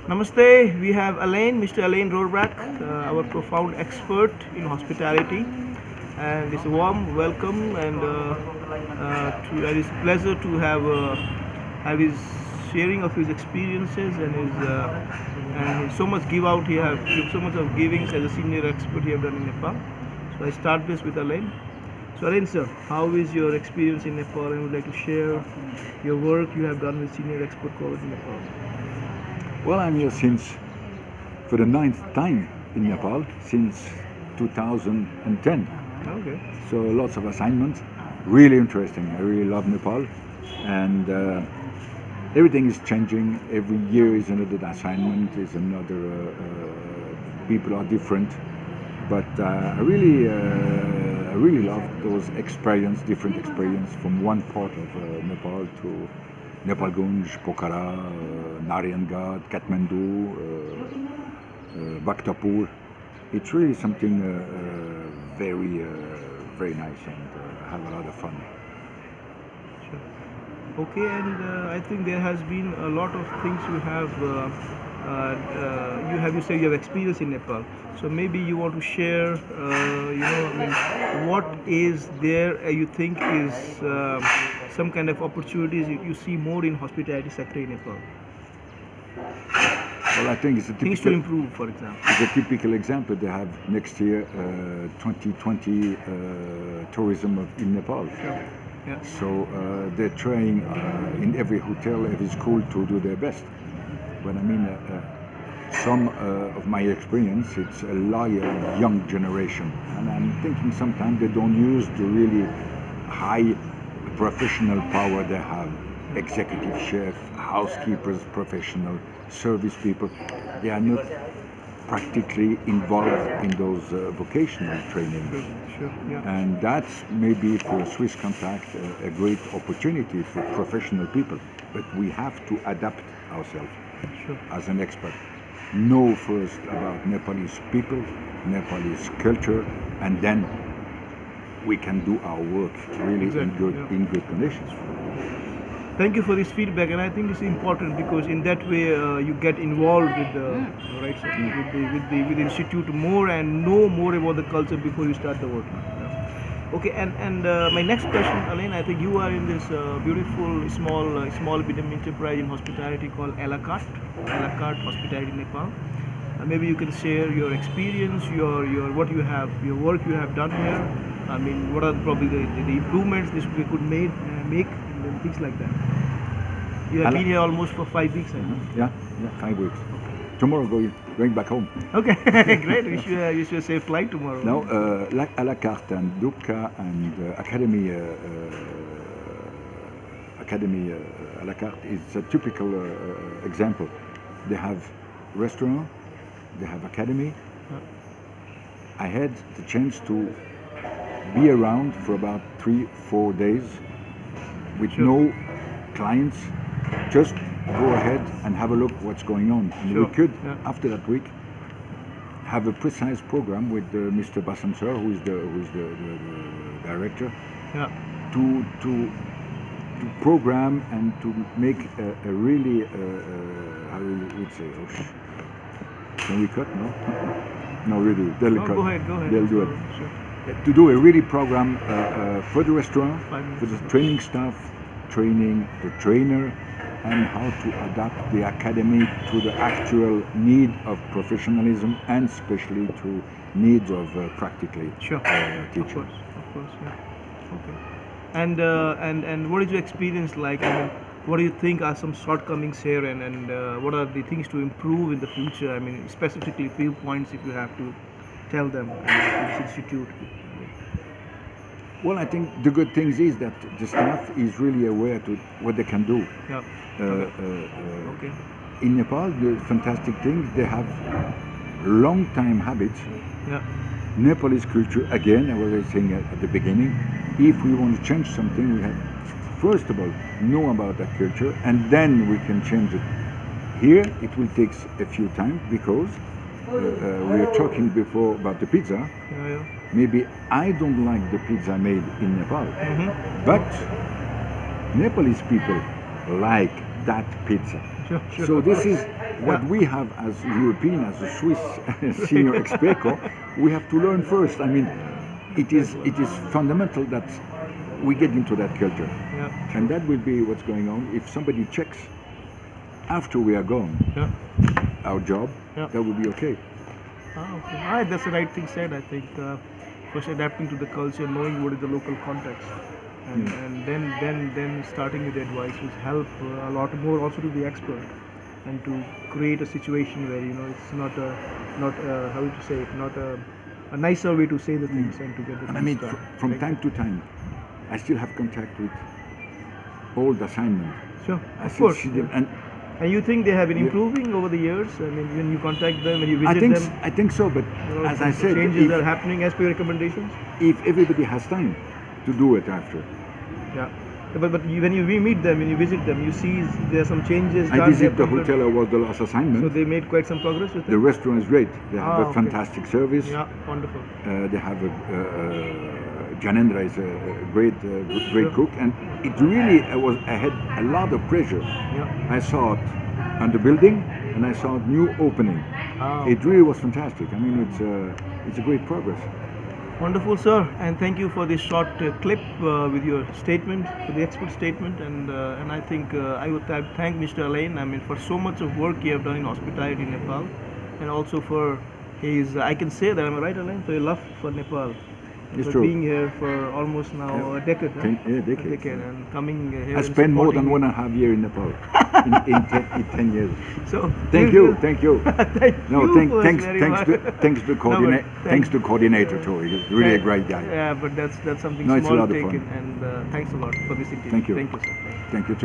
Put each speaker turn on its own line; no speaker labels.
Namaste, we have Alain, Mr. Alain Rohrbach, our profound expert in hospitality, and it's a warm welcome and it's a pleasure to have his sharing of his experiences and so much give out he have so much of givings as a senior expert he have done in Nepal. So I start this with Alain. So Alain sir, how is your experience in Nepal, and would like to share your work you have done with senior expert college in Nepal?
Well, I'm here since for the ninth time in Nepal since 2010.
Okay.
So lots of assignments, really interesting. I really love Nepal, and everything is changing. Every year is another assignment, is another. People are different, but I really love those different experience from one part of Nepal to Nepal Gunj, Pokhara, Narayangad, Kathmandu, Bhaktapur. It's really something very nice, and have a lot of fun.
Sure. Okay, and I think there has been a lot of things you have. You say you have experience in Nepal. So maybe you want to share. What is there you think is some kind of opportunities you see more in hospitality sector in Nepal?
Well, I think it's a
things to improve, for example.
It's a typical example. They have next year 2020 tourism in Nepal.
Sure. Yeah.
So they're trying in every hotel, every school to do their best. But I mean, some of my experience, it's a loyal young generation, and I'm thinking sometimes they don't use the really high professional power they have. Executive chef, housekeepers, professional service people, they are not practically involved in those vocational training.
Sure, yeah.
And that's maybe for Swiss Contact a great opportunity for professional people. But we have to adapt ourselves as an expert. Know first about Nepalese people, Nepalese culture, and then we can do our work really in good conditions.
Thank you for this feedback, and I think it's important because in that way you get involved with the institute more and know more about the culture before you start the work. Okay, and my next question, Alain, I think you are in this beautiful small medium enterprise in hospitality called Alain Hospitality Nepal. Maybe you can share your experience, your work you have done here. I mean, what are probably the improvements this we could make and things like that. You have been here almost for 5 weeks, I think.
Yeah, 5 weeks. Okay. Tomorrow going back home.
Okay, great. You should safe flight tomorrow.
No, à la carte and Dukkha and Academy à la carte is a typical example. They have restaurant, they have academy. I had the chance to be around for about 3-4 days with no clients. Just go ahead and have a look what's going on. And we could, after that week, have a precise program with Mr. Basansar, who is the director, to program and to make a really how we would say. Can we cut? No, no, really. They'll cut.
Go ahead.
They'll do it.
Sure.
To do a really program for the restaurant, for the training staff, training the trainer, and how to adapt the academy to the actual need of professionalism and especially to needs of practically teaching.
Of course, yeah. Okay. And what is your experience like? I mean, what do you think are some shortcomings here, and what are the things to improve in the future? I mean, specifically few points if you have to tell them in this institute.
Well, I think the good thing is that the staff is really aware to what they can do.
Yeah. Okay.
In Nepal, the fantastic thing, they have long time habits.
Yeah.
Nepalese culture, again, I was saying at the beginning, if we want to change something, we have first of all know about that culture, and then we can change it. Here, it will take a few time because we were talking before about the pizza.
Yeah.
Maybe I don't like the pizza made in Nepal, but Nepalese people like that pizza.
Sure.
So this is what we have as European, as a Swiss senior experto. We have to learn first. I mean, it is fundamental that we get into that culture,
Yeah.
and that will be what's going on. If somebody checks after we are gone
Yeah.
our job,
Yeah.
that will be okay.
Okay. That's the right thing said. I think first adapting to the culture, knowing what is the local context, and then starting with the advice will help a lot more also to the expert, and to create a situation where it's not how to say it, not a nicer way to say the things and to get the
And I
things
mean,
done.
from
Like-
time to time, I still have contact with old assignment.
Sure,
I
of
still
course.
see them, and
And you think they have been
Yeah.
improving over the years? I mean, when you contact them, when you visit them,
I think so. But as I said,
changes are happening as per your recommendations.
if everybody has time to do it after,
Yeah. But when you meet them, when you visit them, you see there are some changes.
I
done,
visit
they
the
have
hotel I was the last
So
assignment.
they made quite some progress with
The
it.
restaurant is great. They have a
okay.
fantastic service.
Yeah, wonderful.
They have Janendra is a great
Sure.
cook, and it really I had a lot of pleasure.
Yeah.
I saw it on the building, and I saw new opening. It really was fantastic. I mean, it's a great progress.
Wonderful, sir. And thank you for this short clip with your statement, for the expert statement. And I think I would thank Mr. Alain. I mean, for so much of work you have done in hospitality in Nepal, and also for his. I can say that, am I right, Alain? For your love for Nepal.
It's
for
true.
being here for almost now a decade. Huh?
Decade.
And coming here.
I
and
spent more than
supporting
1.5 years in Nepal in 10 years.
So
Thank you. Thank you.
thank
No,
you
thanks
very
thanks
much.
to thanks to coordinate thanks to coordinator too. He's really a great guy.
Yeah, but that's something
No, it's a
small
lot of
taken,
fun.
and thanks a lot for this interview.
Thank you.
Thank you, sir.
Thank you too.